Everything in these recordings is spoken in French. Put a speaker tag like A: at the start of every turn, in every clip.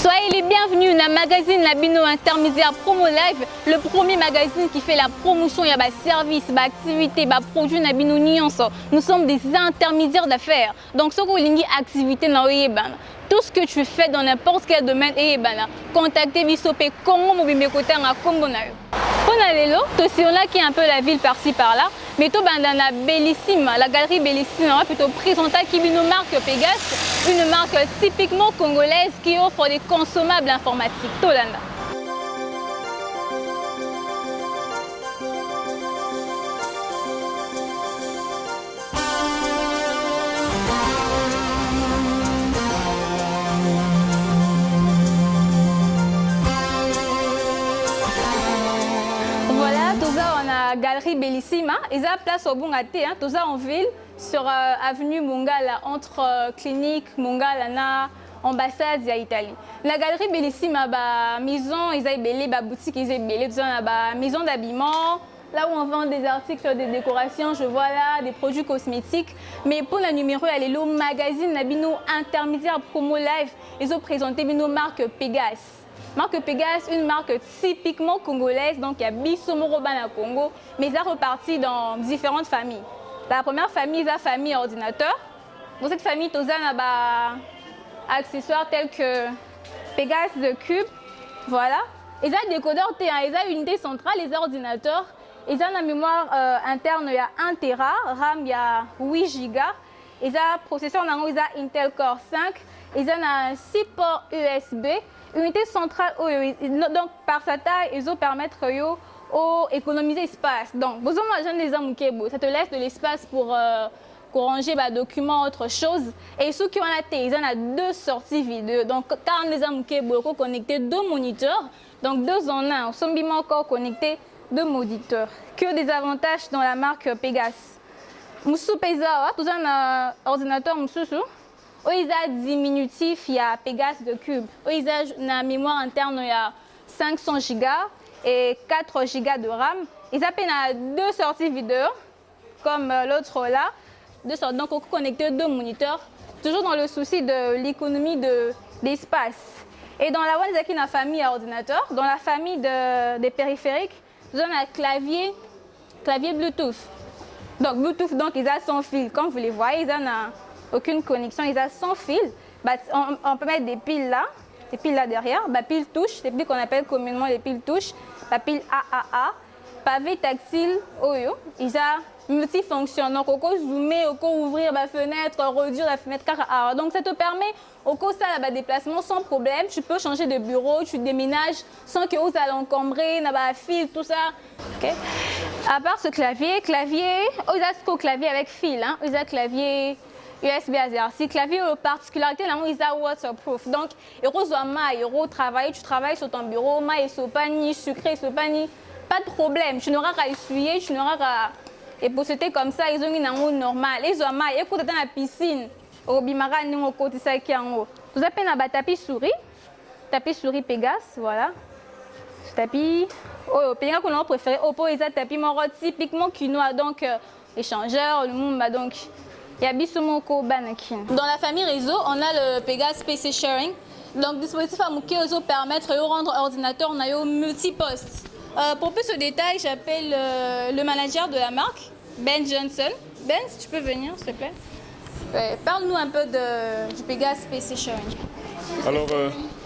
A: Soyez les bienvenus dans le magazine Labino Intermédiaire Promo Live, le premier magazine qui fait la promotion, il y a des services, des activités, des produits Labino Nuance. Nous sommes des intermédiaires d'affaires. Donc, ce que vous avez activité dans tout ce que tu fais dans n'importe quel domaine, contactez Bissopé Congo Mobile Côté en Combonayo. Pour Nalélo, on a qui est un peu la ville par-ci par-là, mais tout dans la Bellissime, la galerie Bellissime, on va plutôt présenter qui est une marque Pegas, une marque typiquement congolaise qui offre des consommables informatiques. Tolanda. Galerie Bellissima, ils ont place au bon athée, tous en ville, sur avenue Mongala, entre clinique Mongala, ambassade d'Italie. La galerie Bellissima, maison, ils ont belé, boutique, ils ont belé, maison d'habillement, là où on vend des articles de décoration, je vois là, des produits cosmétiques. Mais pour le numéro, elle est le magazine Labino Intermédiaire Promo Live, ils ont présenté nos marques Pegas. Marque Pegas, une marque typiquement congolaise, donc il y a Bissomoroban à Congo, mais ils ont reparti dans différentes familles. La première famille, c'est la famille ordinateur. Dans cette famille, il y a des accessoires tels que Pegas de cube, voilà. Ils ont des décodeurs T1, ils ont une unité centrale, les ordinateurs. Ils ont la mémoire interne, il y a 1 Tera, RAM, il y a 8 Go. Ils ont processeur, ils ont Intel Core 5. Ils ont un 6 ports USB. Unité centrale, donc par sa taille, ils ont permettre d'économiser l'espace. Donc, besoin de les hommes ça te laisse de l'espace pour ranger des documents, autre chose. Et ceux qui ont la télé, ils ont 2 sorties vidéo. Donc, quand les hommes ont connecté 2 moniteurs, donc 2 en 1, on sont bien encore connectés 2 moniteurs. Que des avantages dans la marque Pegas. Moussou Pesa, tout un ordinateur Moussou. Ils ont diminutif, il y a Pegas de cube. Ils ont une mémoire interne, il y a 500 Go et 4 Go de RAM. Ils ont 2 sorties vidéo, comme l'autre là. Donc, on peut connecter 2 moniteurs, toujours dans le souci de l'économie d'espace. Et dans la one, il y a une famille ordinateur. Dans la famille des périphériques, ils ont un clavier Bluetooth. Donc, Bluetooth, donc, ils ont sans fil. Comme vous les voyez, ils ont aucune connexion, ils ont sans fil. On peut mettre des piles là derrière, piles touches, les piles qu'on appelle communément les piles touches, pile AAA, pavé tactile, ils ont multifonction. Donc, on peut zoomer, on peut ouvrir la fenêtre, réduire la fenêtre. Donc, ça te permet, au cas de déplacement sans problème. Tu peux changer de bureau, tu déménages sans que vous allez encombrer, fil, tout ça. Okay. À part ce clavier, ils ont un clavier avec fil, ils ont clavier USB AZR. Si clavier particularité, là, ils ont waterproof. Donc, tu travailles sur ton bureau, maille, sopani, sucré, sopani, pas de problème. Tu n'auras qu'à essuyer, tu n'auras qu'à épousseter comme ça. Ils ont mis un normal. Ils ont maille, écoute dans la piscine. Au bimara, nous, au côté ça qui en haut. Vous avez un tapis souris Pegas, voilà. Tapis. Pegas qu'on a préféré, ils ont tapis moro typiquement quinoa, donc échangeur, le monde, donc. Il y a Bissomoko Banakin. Dans la famille réseau, on a le Pegas PC Sharing. Donc, dispositif à Mouké permettre de rendre ordinateur en multiposte. Pour plus de détails, j'appelle le manager de la marque, Ben Johnson. Ben, si tu peux venir, s'il te plaît. Parle-nous un peu du Pegas PC Sharing.
B: Alors,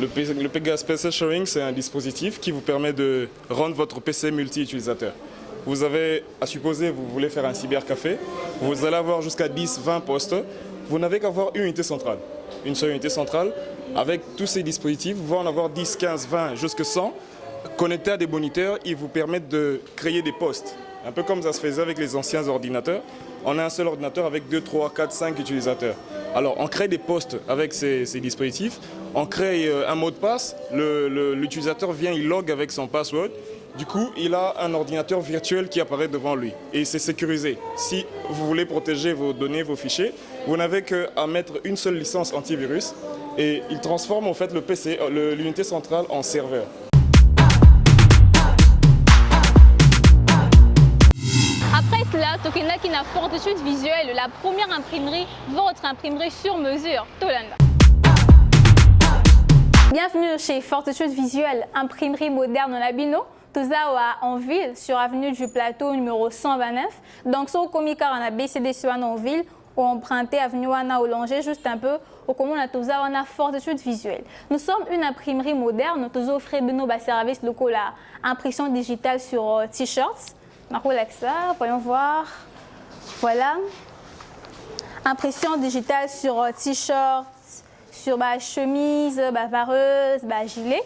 B: le Pegas PC Sharing, c'est un dispositif qui vous permet de rendre votre PC multi-utilisateur. Vous avez, à supposer, vous voulez faire un cybercafé, vous allez avoir jusqu'à 10-20 postes, vous n'avez qu'à avoir une unité centrale. Une seule unité centrale, avec tous ces dispositifs, vous pouvez en avoir 10, 15, 20, jusqu'à 100, connectés à des moniteurs, ils vous permettent de créer des postes. Un peu comme ça se faisait avec les anciens ordinateurs. On a un seul ordinateur avec 2, 3, 4, 5 utilisateurs. Alors, on crée des postes avec ces dispositifs, on crée un mot de passe, l'utilisateur vient, il log avec son password. Du coup, il a un ordinateur virtuel qui apparaît devant lui et c'est sécurisé. Si vous voulez protéger vos données, vos fichiers, vous n'avez qu'à mettre une seule licence antivirus et il transforme en fait le PC, l'unité centrale en serveur.
A: Après cela, Tokena qui n'a fortitude visuelle, la première imprimerie, votre imprimerie sur mesure, Tolanda. Bienvenue chez Fortitude Visuelle, imprimerie moderne en Abino. Tout ça en ville, sur avenue du Plateau numéro 129. Donc, sur Komika, on a BCDC en ville, ou emprunté avenue Wana Olanger, juste un peu, au commun, on a Fortitude Visuelle. Nous sommes une imprimerie moderne, nous offrons nos services locaux, la impression digitale sur t-shirts. Voyons voir. Voilà. Impression digitale sur t-shirts, sur chemise, vareuse, gilet.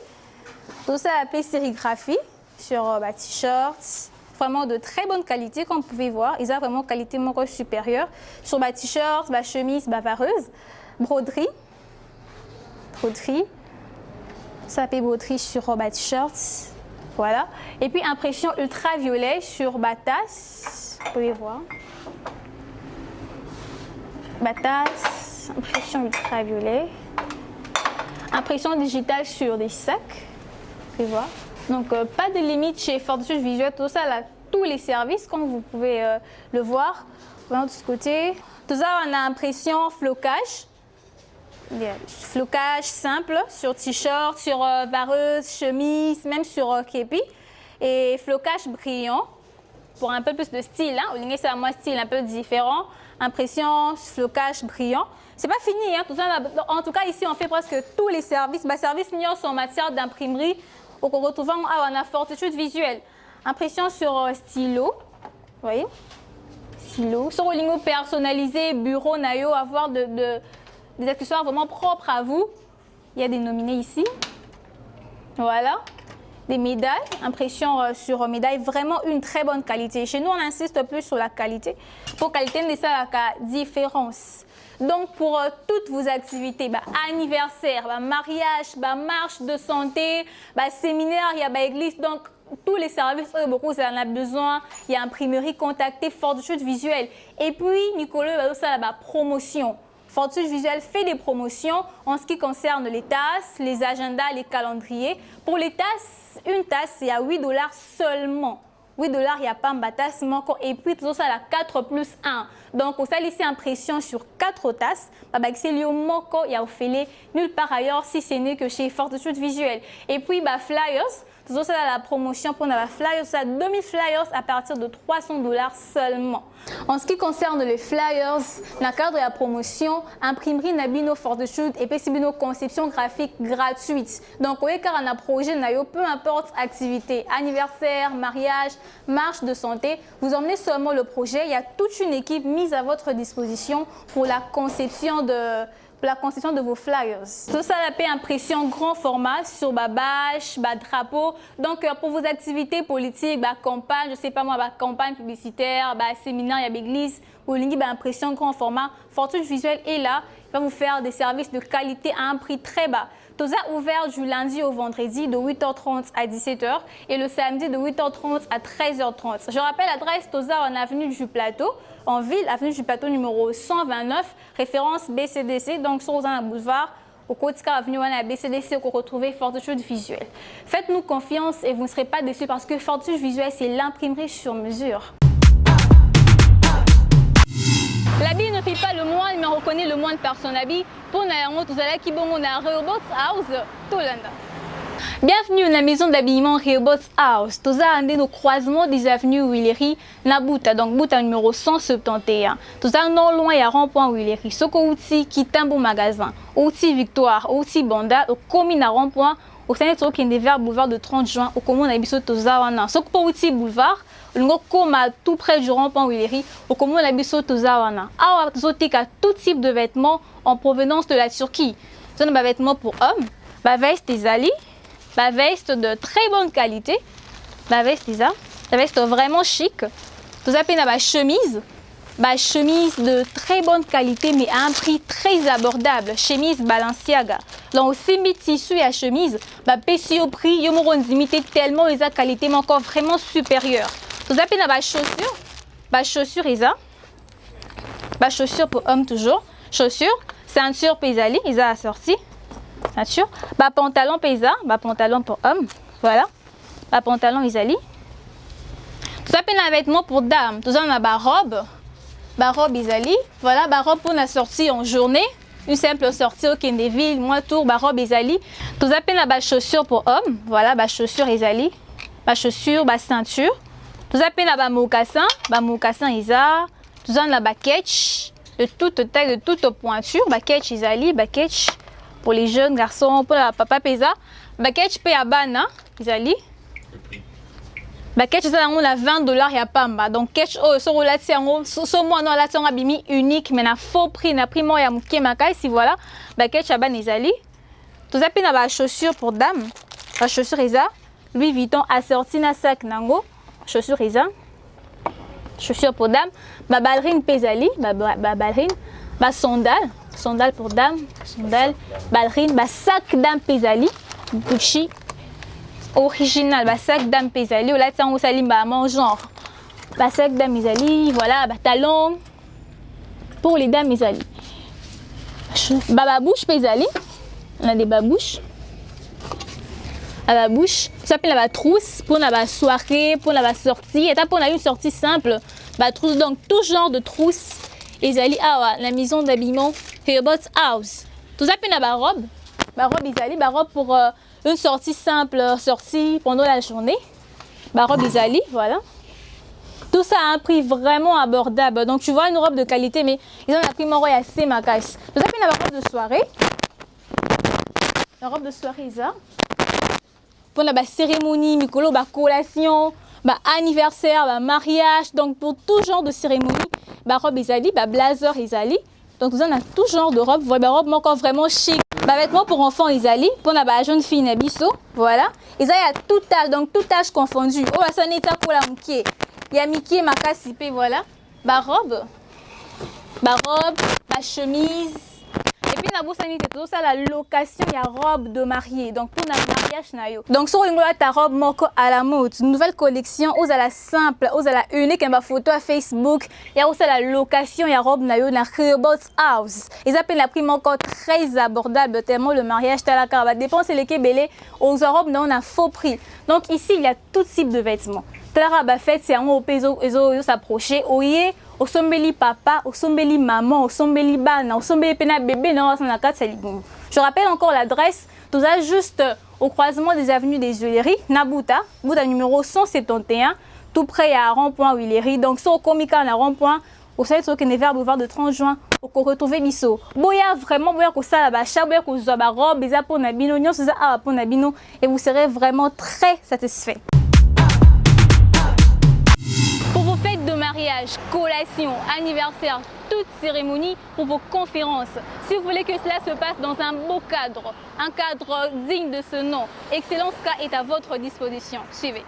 A: Tout ça appelé sérigraphie sur t-shirts. Vraiment de très bonne qualité, comme vous pouvez voir. Ils ont vraiment qualité encore supérieure. Sur t-shirts, chemise, vareuse. Broderie. Broderie. Ça s'appelle broderie sur t-shirts. Voilà. Et puis impression ultraviolet sur tasse. Vous pouvez voir. Tasse. Impression ultraviolet. Impression digitale sur des sacs. Vous pouvez voir. Donc, pas de limite chez Fortitude Visuelle. Tout ça, là, tous les services, comme vous pouvez le voir. Voyons de ce côté. Tout ça, on a impression flocage. Flocage simple sur t-shirt, sur vareuse, chemise, même sur képi. Et flocage brillant pour un peu plus de style. Au ligne, c'est un style un peu différent. Impression, flocage brillant. C'est pas fini. Tout ça, en tout cas, ici, on fait presque tous les services. Services sont en matière d'imprimerie. On retrouve on a Fortitude Visuelle. Impression sur stylo. Vous voyez? Stylo. Sur le ligne personnalisé, bureau, nayo, avoir des accessoires vraiment propres à vous. Il y a des nominés ici. Voilà. Des médailles. Impression sur médailles. Vraiment une très bonne qualité. Chez nous, on insiste plus sur la qualité. Pour qualité, on ça la différence. Donc, pour toutes vos activités, anniversaire, mariage, marche de santé, séminaire, il y a église, donc tous les services, beaucoup, ça en a besoin. Il y a imprimerie, contactez Fortitude Visuelle. Et puis, Nicolas, ça la promotion. Fortitude Visuelle fait des promotions en ce qui concerne les tasses, les agendas, les calendriers. Pour les tasses, une tasse, c'est à 8 $ seulement. 8 $, il n'y a pas de tasse, et puis tout ça, la 4 + 1. Donc, on a laissé impression sur 4 tasses. C'est le manco, il y a nulle part ailleurs si ce n'est que chez Fortitude Visuelle. Et puis, flyers. Tout ça, la promotion pour la flyers, ça 2000 flyers à partir de 300 $ seulement. En ce qui concerne les flyers, dans le cadre de la promotion, imprimerie Nabino Fortitude et Pessibino conception graphique gratuite. Donc, au cas on a projet, peu importe activité, anniversaire, mariage, marche de santé, vous emmenez seulement le projet. Il y a toute une équipe mise à votre disposition pour la conception de vos flyers. Tout ça, la paix impression grand format sur bâche, drapeau. Donc, pour vos activités politiques, campagne, je sais pas moi, campagne publicitaire, séminaire, il y a l'église, ou impression grand format, Fortitude Visuelle est là. Il va vous faire des services de qualité à un prix très bas. Tout ça ouvert du lundi au vendredi de 8h30 à 17h et le samedi de 8h30 à 13h30. Je rappelle l'adresse Toza en avenue du Plateau, en ville, avenue du Plateau numéro 129, référence BCDC, donc sur un boulevard, au Kotika avenue à BCDC, où vous retrouvez Fortitude Visuelle. Faites-nous confiance et vous ne serez pas déçus parce que Fortitude Visuelle, c'est l'imprimerie sur mesure. L'habit ne fait pas le moine, mais on reconnaît le moine par son habit. Pour nous, tout à qui bon, on a Rehoboth House, Tolanda. Bienvenue dans la maison d'habillement Rehoboth House. Tout ça, on est au croisement des avenues Willery, Nabuta, donc Buta numéro 171. Tout ça, non loin, il y a rond-point Willery. Soko outil qui est un bon magasin. Outil Victoire, outil Banda, au commune à rond-point, au sein de qui est vers boulevard de 30 juin, au commune à Bisso Toza, Soko outil boulevard. Le comme tout près du rond-point Willery, au commun la biso Tozawana. Ah, tout type de vêtements en provenance de la Turquie. Ce sont des vêtements pour hommes, veste des ali, veste de très bonne qualité, veste vraiment chic. Tout ça peine chemise, chemise de très bonne qualité mais à un prix très abordable. Chemise Balenciaga. Dans aussi mis tissu et à chemise, péci au prix, yomoron limité tellement les qualité mais encore vraiment supérieure. Tout ça peine chaussures Isa, chaussures pour hommes toujours, chaussures, ceinture paysali, Isa assorti, ceinture, pantalon paysan, pantalon pour hommes, voilà, pantalon Isali. Tout ça peine un vêtement pour dames, tout ça on a robe Isali, voilà, robe pour la sortie en journée, une simple sortie au Kendeville, moi tour, ba robe ezali. Tous appels à ba chaussures pour hommes, voilà, ba chaussures ezali, ba chaussures, ba ceinture. Tous appels à ba mocassin isa. Tous en la ba ketch, de toute taille, de toute pointure, ba ketch ezali, ba ketch pour les jeunes garçons, pour la papa pesa, ba ketch pe à bana ezali. Ba ketch ça on a $20 ya pamba. Donc ketch oh so relati yango so moi non la tonga bimi unique mais na faux prix na prix mo ya muke makai si voilà. Ba ketch ya ban ezali. Tous appels na ba chaussures pour dames. Ba chaussures eza Louis Vuitton assorti na sac nango. Chaussures eza. Chaussures pour dames. Ba ballerine pesali, ba ballerine. Ba sandales pour dames, sandales, ballerine, ba sac dame pesali, Gucci. Original, bah sac dame pesali, ou là tiens salim bah mon genre, bah sac dame pesali, voilà, bah talons pour les dames pesali, bah babouche pesali, on a des babouches, la babouche, ça s'appelle la trousse pour la soirée, pour la sortie, et pour une sortie simple, bah trousse donc tout genre de trousse, pesali, ah la maison d'habillement, Herbert's House, tout ça s'appelle la robe pesali, bah robe pour une sortie simple, sortie pendant la journée. Bah, robe Isali, voilà. Tout ça a un prix vraiment abordable. Donc, tu vois une robe de qualité, mais ils ont un prix moro assez macasse. Vous avez la robe de soirée. La robe de soirée, ça. Pour la cérémonie, micolo, collation, anniversaire, mariage. Donc, pour tout genre de cérémonie, robe Isali, blazer Isali. Donc, vous en avez tout genre de robe. Vous robe encore vraiment chic. Vêtements pour enfants Isali, pour la jeune fille Nabiso, voilà. Ils ont à tout âge, donc tout âge confondu. Oh, ça n'est pas pour la moukier. Il y a Mickey, ma cassipé, voilà. Robe, chemise. Et puis, la bourse tout ça, la location, il y a robe de mariée. Donc, pour le mariage, nayo. Donc, sur ta robe moko à la mode, une nouvelle collection, aux à la simple, aux à la unique, ma photo à Facebook. Il y a aussi la location, il y a robe nayo, dans Herbert's House. Ils appellent la prix encore très abordable, tellement le mariage, t'as la carte. Dépense les kébélés, aux robes, on a faux prix. Donc, ici, il y a tout type de vêtements. T'as la fête, c'est un au peso, s'approcher, oye. Au sombeli papa, au sombeli maman, au sombeli bana, au sombeli pena bébé, non, je rappelle encore l'adresse, tout ça juste au croisement des avenues des Huileries, Nabuta, Bouta numéro 171, tout près à rond-point Huileries. Donc, sur le comica, à rond-point, au sein de Kenever, boulevard de 30 juin, au retrouver Bisso. Boya vraiment, boya ko ça la cha, boya ko zo ba robe, beza pour nabino, nyon ça a pour nabino, et vous serez vraiment très satisfait. Pour vos fêtes de mariage, collation, anniversaire, toute cérémonie, pour vos conférences. Si vous voulez que cela se passe dans un beau cadre, un cadre digne de ce nom, Excellence K est à votre disposition. Suivez.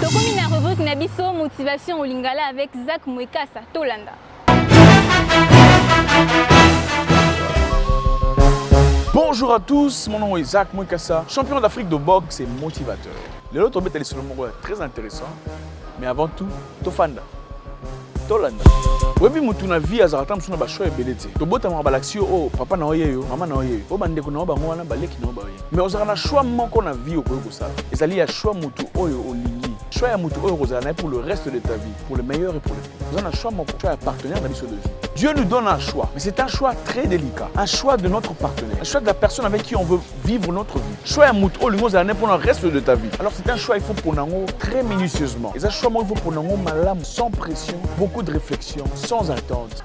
A: Tokomi na rubrique Nabiso motivation au Lingala avec Zach Mwekasa Tolanda.
C: Bonjour à tous, mon nom est Zach Mwekasa, champion d'Afrique de boxe et motivateur. Le lot tombé sur le mot très intéressant, mais avant tout, Tofanda. Tolanda. Webi mutu na vie azarata msuna ba choix ebelete. Tobota mwa balaxio oh papa na oyeyo, mama na oyeyo. O bande ko na ba ngwana baleki na ba oyeyo. Mais ozara na choix moko na vie okoyo ça. Ezali ya choix mutu oyo olingi. Choix ya mutu oyo ozala pour le reste de ta vie, pour le meilleur et pour le pire. Vous avez un choix moko, choix à partenaire dans l'histoire de vie. Dieu nous donne un choix, mais c'est un choix très délicat. Un choix de notre partenaire, un choix de la personne avec qui on veut vivre notre vie. Choix à mutu oyo lingo ozala pour le reste de ta vie. Alors c'est un choix il faut pour nango très minutieusement. Et ça choix il faut pour nango malam sans pression, beaucoup de réflexion, sans attente.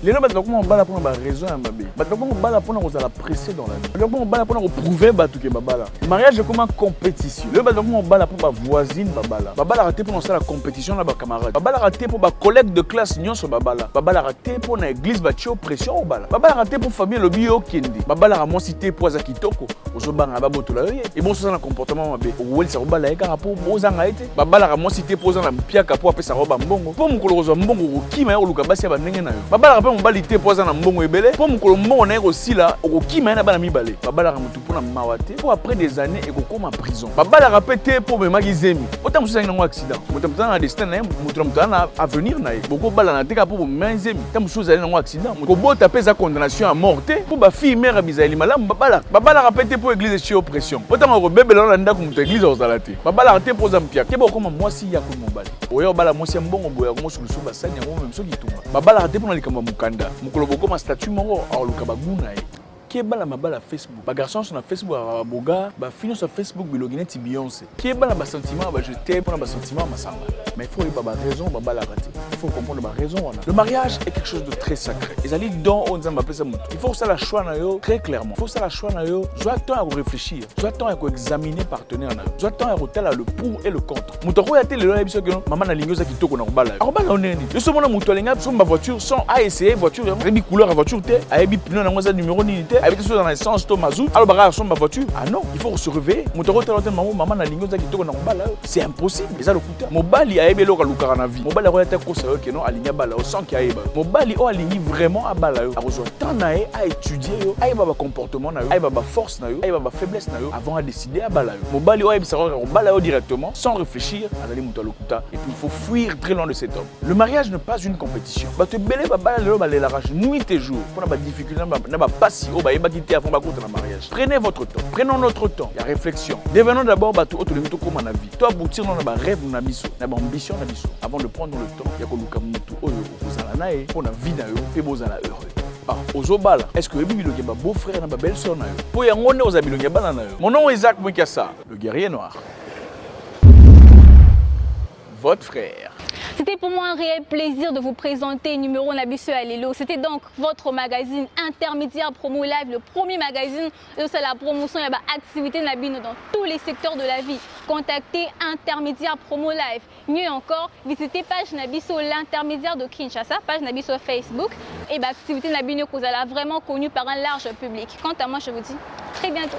C: Les gens ont bala pour une raison à mabe. Ils ont bala pour nous presser dans la vie. Ils ont bala pour nous prouver que babala. Mariage est comme une compétition. Les gens ont bala pour ma voisine babala. Babala raté pour nous la compétition là bas camarades. Babala raté pour ma collègue de classe nion sur babala. Babala raté pour une église bâtie pression au bala. Babala raté pour famille le bio kendi. Babala a mon cité pour zakitoko. ozobanga babotola yo et bon ça na comportement mabe owelisa kobala ye kaka po ozanga ete babalaka mwasi te po oza na mpiaka po apesa roba mbongo po mokolo kozwa mbongo okokima ye koluka basi ya bandenge na yo babalaka mpe mobali te po aza na mbongo ebele po mokolo mbongo na ye kosila okokima ye na bana mibale babalaka motu mpo na mawa te po après des années ekokoma prison babalaka mpe te po omemaki zemi ota mosusu azangi nango accident moto moto aza na destin na ye moto na moto aza na avenir na ye bokobalana te kaka po bomema zemi ta mosusu azali nango accident kobota mpe eza condamnation ya mort te po bafille mare bizali malamu babalaka mpe te po église etie oppression otanga kobebela na ndako moto église ozala te babalaka te po oza mpiaka te bokoma mwasi yako mobali oya obala mwasi ya mbongo boya komosulusu basani yango meme soki itumba babalaka te mpona likambo ya mokanda mokolo bokoma statut moko aoluka baguna ye kebala mabala Facebook ba garçon sur na Facebook ba boga ba fini sur Facebook bilogi neti Beyoncé kebala ba sentiment ba je t'aime pour ba sentiment masamba mais il faut ba raison ba bala raté il faut comprendre ba raison on a le mariage est quelque chose de très sacré et ali don on nzamba pesa mutu il faut ça la choix na yo très clairement il faut ça la choix na yo soit temps à réfléchir soit temps à examiner partenaire na soit temps à rotala le pour et le contre mutu ko ya tele lo biso que maman na lingoza kitoko na kobala akobala oneni yo so mona mutu alenga so ma voiture sans a essayer voiture rebi couleur à voiture te a ebi pneu na ngoza numéro ni te avec tout dans l'essence to mazout alors bagarre sur ma voiture ah non il faut se réveiller moto ko tala maman na lingoza kitoko na kobala c'est impossible eza lokuta mobali a ebelo ka lukara na vie mobali ko ya ta ko sa yo ke non alinya bala o sans ki a eba mobali o alingi vraiment a bala yo a besoin temps na ye a étudier yo a eba ba comportement na yo a eba ba force na yo a eba ba faiblesse na yo avant à décider a bala yo mobali o a ebisa ko bala yo directement sans réfléchir azali moto lokuta et puis il faut fuir très loin de cet homme le mariage n'est pas une compétition ba te belé ba bala le ba le larage nuit et jour pour na ba difficulté na ba passi o ba eba avant ma compte dans le mariage. Prenez votre temps. Prenons notre temps. Il y a réflexion. Devenons d'abord bateau auto limito comme na vie. Toi aboutir dans na rêve na biso, na ambition na biso. Avant de prendre le temps, il y a ko luka mutu oyo ozala na ye pour na vie na yo pe bozala heureux. Ah, ozobala. Est-ce que ebi bilongi ba beau-frère na ba belle-sœur na yo? Po ya ngone ozabilongi bana na yo. Mon nom est Isaac Mwikassa, le guerrier noir. Votre frère.
A: C'était pour moi un réel plaisir de vous présenter Numéro Nabiso Alelo. C'était donc votre magazine intermédiaire promo live, le premier magazine de la promotion et l'activité Nabino dans tous les secteurs de la vie. Contactez intermédiaire promo live. Mieux encore, visitez page Nabiso l'intermédiaire de Kinshasa, page Nabiso Facebook et activité Nabino que vous allez vraiment connue par un large public. Quant à moi, je vous dis très bientôt.